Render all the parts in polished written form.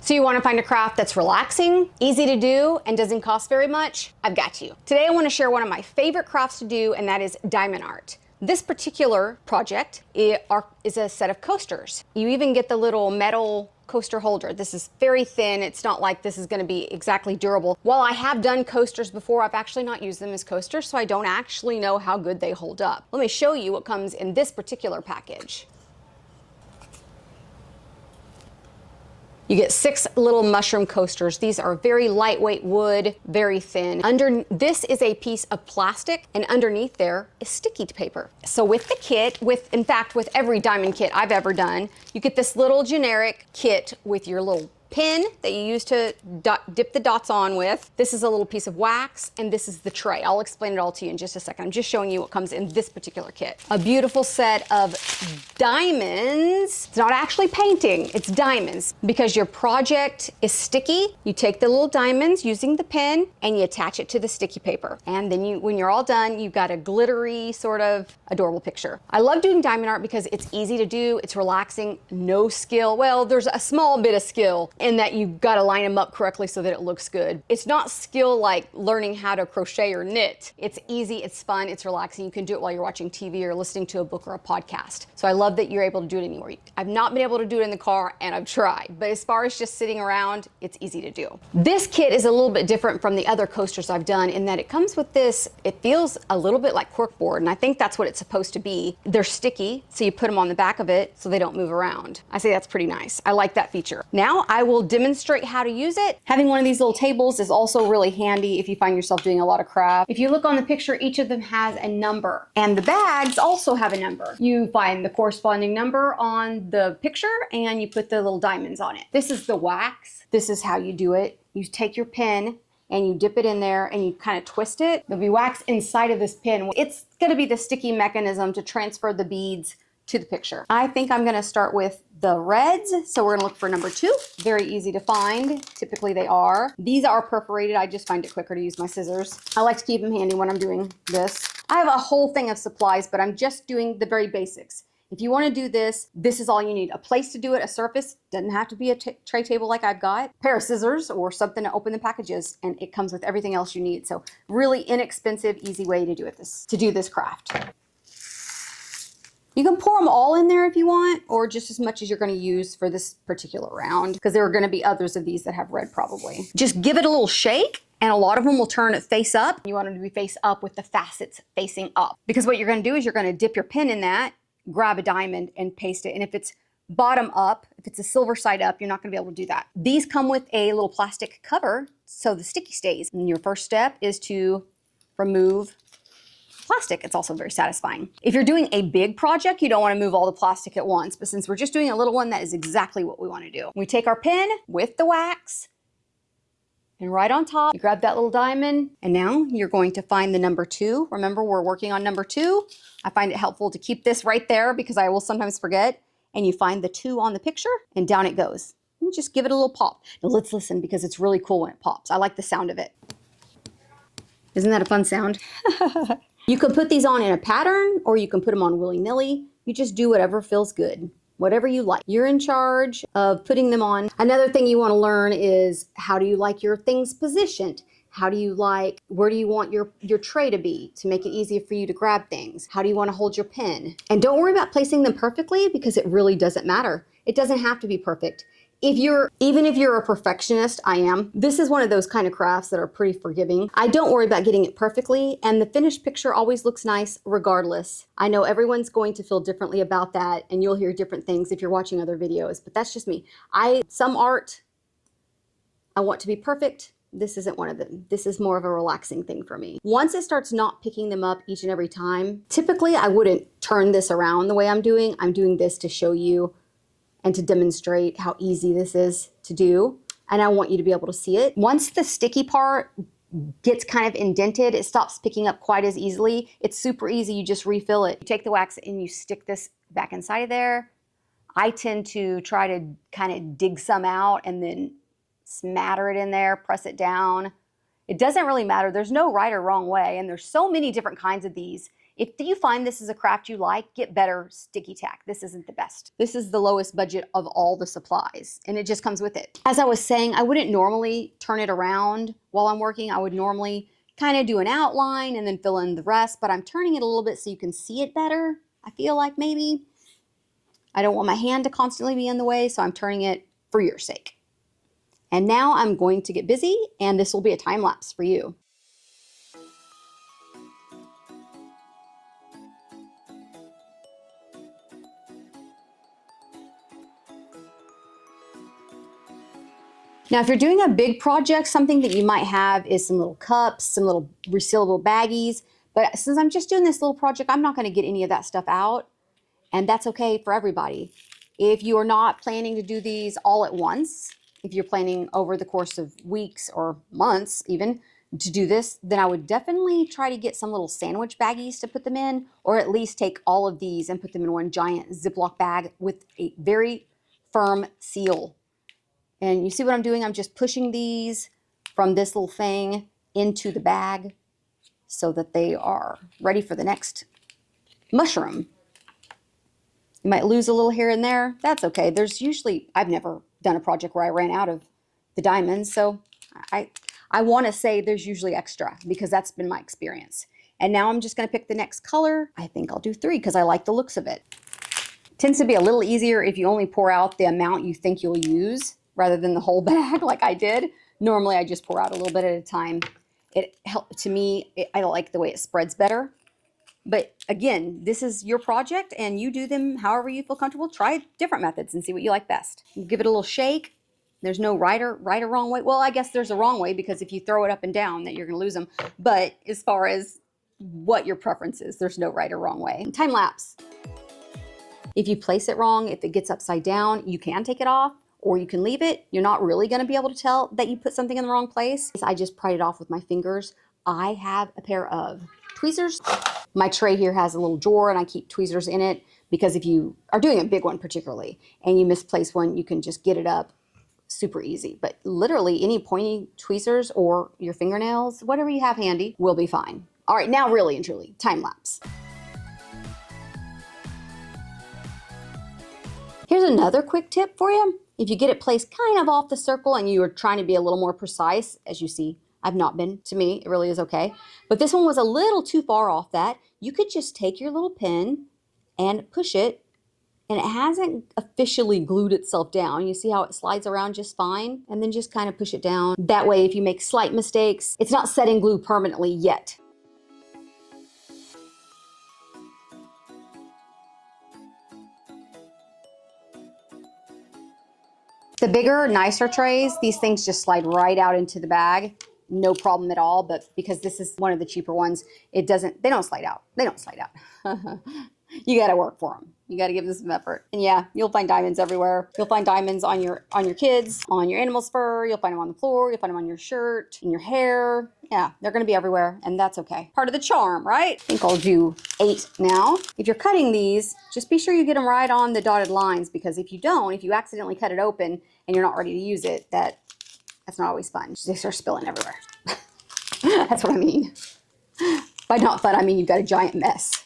So you want to find a craft that's relaxing, easy to do, and doesn't cost very much? I've got you. Today I want to share one of my favorite crafts to do, and that is diamond art. This particular project is a set of coasters. You even get the little metal coaster holder. This is very thin. It's not like this is going to be exactly durable. While I have done coasters before, I've actually not used them as coasters, so I don't actually know how good they hold up. Let me show you what comes in this particular package. You get 6 little mushroom coasters. These are very lightweight wood, very thin. This is a piece of plastic, and underneath there is sticky paper. So with the kit, in fact, with every diamond kit I've ever done, you get this little generic kit with your little pin that you use to dip the dots on with. This is a little piece of wax, and this is the tray. I'll explain it all to you in just a second. I'm just showing you what comes in this particular kit. A beautiful set of diamonds. It's not actually painting, it's diamonds. Because your project is sticky, you take the little diamonds using the pin and you attach it to the sticky paper. And then when you're all done, you've got a glittery, sort of adorable picture. I love doing diamond art because it's easy to do, it's relaxing, no skill. Well, there's a small bit of skill in that you've got to line them up correctly so that it looks good. It's not skill like learning how to crochet or knit. It's easy, it's fun, it's relaxing. You can do it while you're watching TV or listening to a book or a podcast. So I love that you're able to do it anywhere. I've not been able to do it in the car, and I've tried, but as far as just sitting around, it's easy to do. This kit is a little bit different from the other coasters I've done in that it comes with this, it feels a little bit like corkboard, and I think that's what it's supposed to be. They're sticky, so you put them on the back of it so they don't move around. I say that's pretty nice. I like that feature. Now I will demonstrate how to use it. Having one of these little tables is also really handy if you find yourself doing a lot of craft. If you look on the picture, each of them has a number, and the bags also have a number. You find the corresponding number on the picture and you put the little diamonds on it. This is the wax. This is how you do it. You take your pin and you dip it in there and you kind of twist it. There'll be wax inside of this pin. It's going to be the sticky mechanism to transfer the beads to the picture. I think I'm going to start with the reds. So we're going to look for number 2. Very easy to find. Typically they are. These are perforated. I just find it quicker to use my scissors. I like to keep them handy when I'm doing this. I have a whole thing of supplies, but I'm just doing the very basics. If you want to do this, this is all you need. A place to do it, a surface. Doesn't have to be a tray table like I've got. A pair of scissors or something to open the packages, and it comes with everything else you need. So really inexpensive, easy way to do this craft. You can pour them all in there if you want, or just as much as you're going to use for this particular round, because there are going to be others of these that have red probably. Just give it a little shake, and a lot of them will turn face up. You want them to be face up with the facets facing up. Because what you're going to do is you're going to dip your pin in that, grab a diamond, and paste it. And if it's bottom up, if it's a silver side up, you're not going to be able to do that. These come with a little plastic cover, so the sticky stays. And your first step is to remove plastic. It's also very satisfying. If you're doing a big project, you don't want to move all the plastic at once, but since we're just doing a little one, that is exactly what we want to do. We take our pin with the wax, and right on top, you grab that little diamond, and now you're going to find the number 2. Remember, we're working on number 2. I find it helpful to keep this right there because I will sometimes forget, and you find the 2 on the picture, and down it goes. And just give it a little pop. Now let's listen because it's really cool when it pops. I like the sound of it. Isn't that a fun sound? You can put these on in a pattern, or you can put them on willy-nilly. You just do whatever feels good, whatever you like. You're in charge of putting them on. Another thing you want to learn is, how do you like your things positioned? Where do you want your tray to be to make it easier for you to grab things? How do you want to hold your pen? And don't worry about placing them perfectly, because it really doesn't matter. It doesn't have to be perfect. Even if you're a perfectionist, I am, this is one of those kind of crafts that are pretty forgiving. I don't worry about getting it perfectly, and the finished picture always looks nice regardless. I know everyone's going to feel differently about that, and you'll hear different things if you're watching other videos, but that's just me. Some art, I want to be perfect. This isn't one of them. This is more of a relaxing thing for me. Once it starts not picking them up each and every time, typically I wouldn't turn this around the way I'm doing. I'm doing this to show you and to demonstrate how easy this is to do. And I want you to be able to see it. Once the sticky part gets kind of indented, it stops picking up quite as easily. It's super easy, you just refill it. You take the wax and you stick this back inside of there. I tend to try to kind of dig some out and then smatter it in there, press it down. It doesn't really matter. There's no right or wrong way, and there's so many different kinds of these. If you find this is a craft you like, get better sticky tack. This isn't the best. This is the lowest budget of all the supplies, and it just comes with it. As I was saying, I wouldn't normally turn it around while I'm working. I would normally kind of do an outline and then fill in the rest, but I'm turning it a little bit so you can see it better. I feel like maybe I don't want my hand to constantly be in the way, so I'm turning it for your sake. And now I'm going to get busy, and this will be a time lapse for you. Now, if you're doing a big project, something that you might have is some little cups, some little resealable baggies. But since I'm just doing this little project, I'm not going to get any of that stuff out. And that's okay for everybody. If you are not planning to do these all at once, if you're planning over the course of weeks or months even to do this, then I would definitely try to get some little sandwich baggies to put them in, or at least take all of these and put them in one giant Ziploc bag with a very firm seal. And you see what I'm doing? I'm just pushing these from this little thing into the bag so that they are ready for the next mushroom. You might lose a little here and there. That's okay. There's usually, I've never done a project where I ran out of the diamonds. So I want to say there's usually extra because that's been my experience. And now I'm just going to pick the next color. I think I'll do 3 because I like the looks of it. Tends to be a little easier if you only pour out the amount you think you'll use rather than the whole bag like I did. Normally I just pour out a little bit at a time. It helped to me. I like the way it spreads better. But again, this is your project and you do them however you feel comfortable. Try different methods and see what you like best. Give it a little shake. There's no right or wrong way. Well, I guess there's a wrong way because if you throw it up and down, that you're going to lose them. But as far as what your preference is, there's no right or wrong way. Time lapse. If you place it wrong, if it gets upside down, you can take it off or you can leave it. You're not really going to be able to tell that you put something in the wrong place. I just pried it off with my fingers. I have a pair of tweezers. My tray here has a little drawer and I keep tweezers in it because if you are doing a big one particularly and you misplace one, you can just get it up super easy. But literally any pointy tweezers or your fingernails, whatever you have handy, will be fine. All right, now really and truly, time lapse. Here's another quick tip for you. If you get it placed kind of off the circle and you are trying to be a little more precise, as you see, I've not been. To me, it really is okay. But this one was a little too far off that. You could just take your little pin and push it, and it hasn't officially glued itself down. You see how it slides around just fine? And then just kind of push it down. That way, if you make slight mistakes, it's not setting glue permanently yet. The bigger, nicer trays, these things just slide right out into the bag. No problem at all, but because this is one of the cheaper ones, they don't slide out. They don't slide out. You got to work for them. You got to give them some effort. And yeah, you'll find diamonds everywhere. You'll find diamonds on your kids, on your animal's fur. You'll find them on the floor. You'll find them on your shirt, in your hair. Yeah, they're going to be everywhere, and that's okay. Part of the charm, right? I think I'll do 8 now. If you're cutting these, just be sure you get them right on the dotted lines, because if you don't, if you accidentally cut it open and you're not ready to use it, that's not always fun. They start spilling everywhere. That's what I mean. By not fun, I mean you've got a giant mess.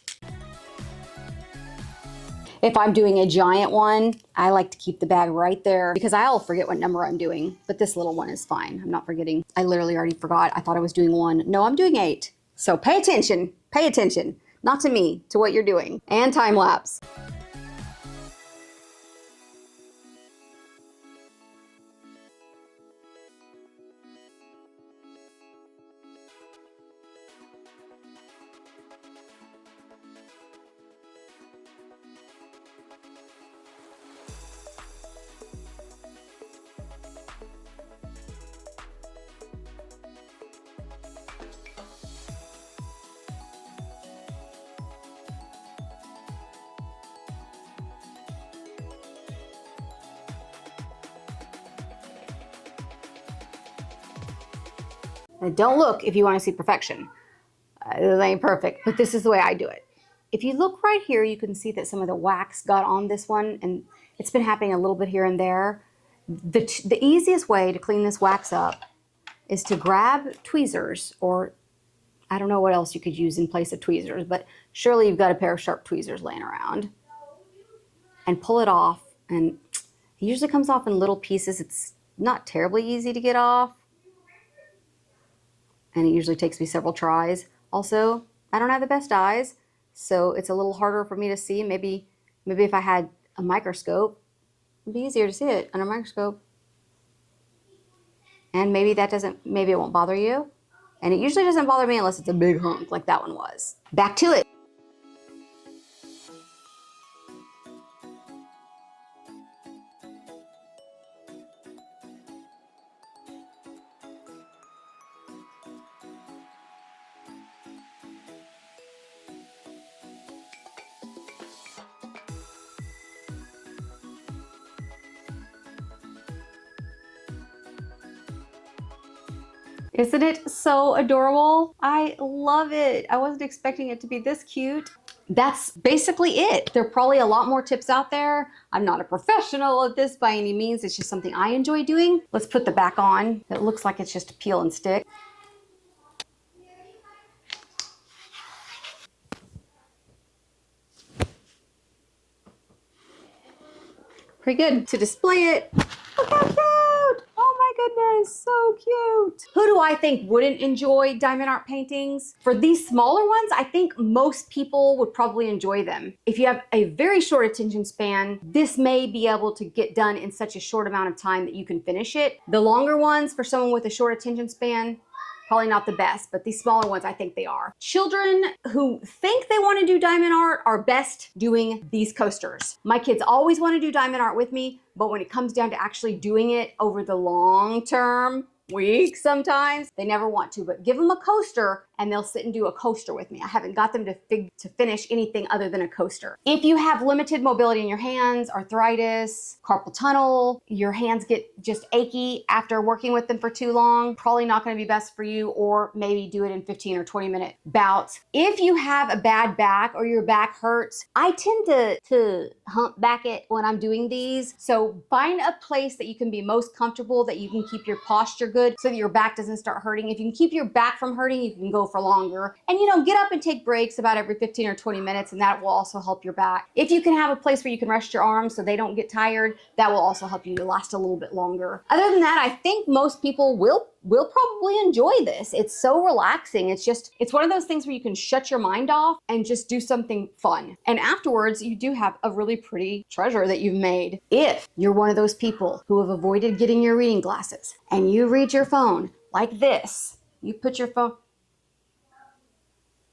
If I'm doing a giant one, I like to keep the bag right there because I'll forget what number I'm doing, but this little one is fine. I'm not forgetting. I literally already forgot. I thought I was doing 1. No, I'm doing 8. So pay attention. Pay attention. Not to me, to what you're doing. And time lapse. Now, don't look if you want to see perfection. It ain't perfect, but this is the way I do it. If you look right here, you can see that some of the wax got on this one, and it's been happening a little bit here and there. The easiest way to clean this wax up is to grab tweezers or I don't know what else you could use in place of tweezers, but surely you've got a pair of sharp tweezers laying around. And pull it off, and it usually comes off in little pieces. It's not terribly easy to get off, and it usually takes me several tries. Also, I don't have the best eyes, so it's a little harder for me to see. Maybe if I had a microscope, it'd be easier to see it under a microscope. And maybe it won't bother you. And it usually doesn't bother me unless it's a big hunk like that one was. Back to it. Isn't it so adorable? I love it. I wasn't expecting it to be this cute. That's basically it. There are probably a lot more tips out there. I'm not a professional at this by any means. It's just something I enjoy doing. Let's put the back on. It looks like it's just a peel and stick. Pretty good. To display it, look how cute! Oh my goodness, so cute. Who do I think wouldn't enjoy diamond art paintings? For these smaller ones, I think most people would probably enjoy them. If you have a very short attention span, this may be able to get done in such a short amount of time that you can finish it. The longer ones, for someone with a short attention span, probably not the best, but these smaller ones, I think they are. Children who think they want to do diamond art are best doing these coasters. My kids always want to do diamond art with me, but when it comes down to actually doing it over the long term, weeks sometimes, they never want to, but give them a coaster and they'll sit and do a coaster with me. I haven't got them to finish anything other than a coaster. If you have limited mobility in your hands, arthritis, carpal tunnel, your hands get just achy after working with them for too long, probably not going to be best for you, or maybe do it in 15 or 20 minute bouts. If you have a bad back or your back hurts, I tend to hump back it when I'm doing these. So find a place that you can be most comfortable, that you can keep your posture good so that your back doesn't start hurting. If you can keep your back from hurting, you can go for longer. And get up and take breaks about every 15 or 20 minutes, and that will also help your back. If you can have a place where you can rest your arms so they don't get tired, that will also help you to last a little bit longer. Other than that, I think most people will probably enjoy this. It's so relaxing. It's one of those things where you can shut your mind off and just do something fun. And afterwards, you do have a really pretty treasure that you've made. If you're one of those people who have avoided getting your reading glasses and you read your phone like this, you put your phone,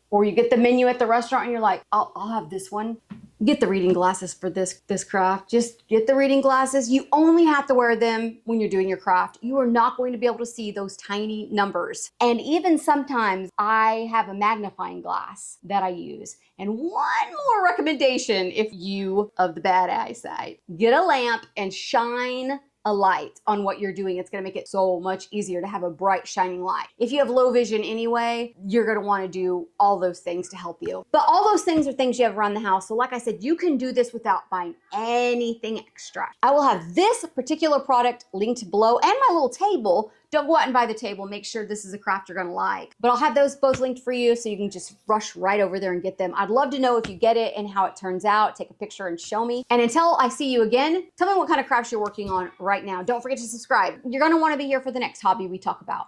or you get the menu at the restaurant and you're like, I'll have this one. Get the reading glasses for this craft. Just get the reading glasses. You only have to wear them when you're doing your craft. You are not going to be able to see those tiny numbers. And even sometimes I have a magnifying glass that I use. And one more recommendation, if you of the bad eyesight, get a lamp and shine a light on what you're doing. It's going to make it so much easier to have a bright shining light. If you have low vision anyway, you're going to want to do all those things to help you. But all those things are things you have around the house. So like I said, you can do this without buying anything extra. I will have this particular product linked below and my little table. Don't go out and buy the table. Make sure this is a craft you're going to like. But I'll have those both linked for you so you can just rush right over there and get them. I'd love to know if you get it and how it turns out. Take a picture and show me. And until I see you again, tell me what kind of crafts you're working on right now. Don't forget to subscribe. You're going to want to be here for the next hobby we talk about.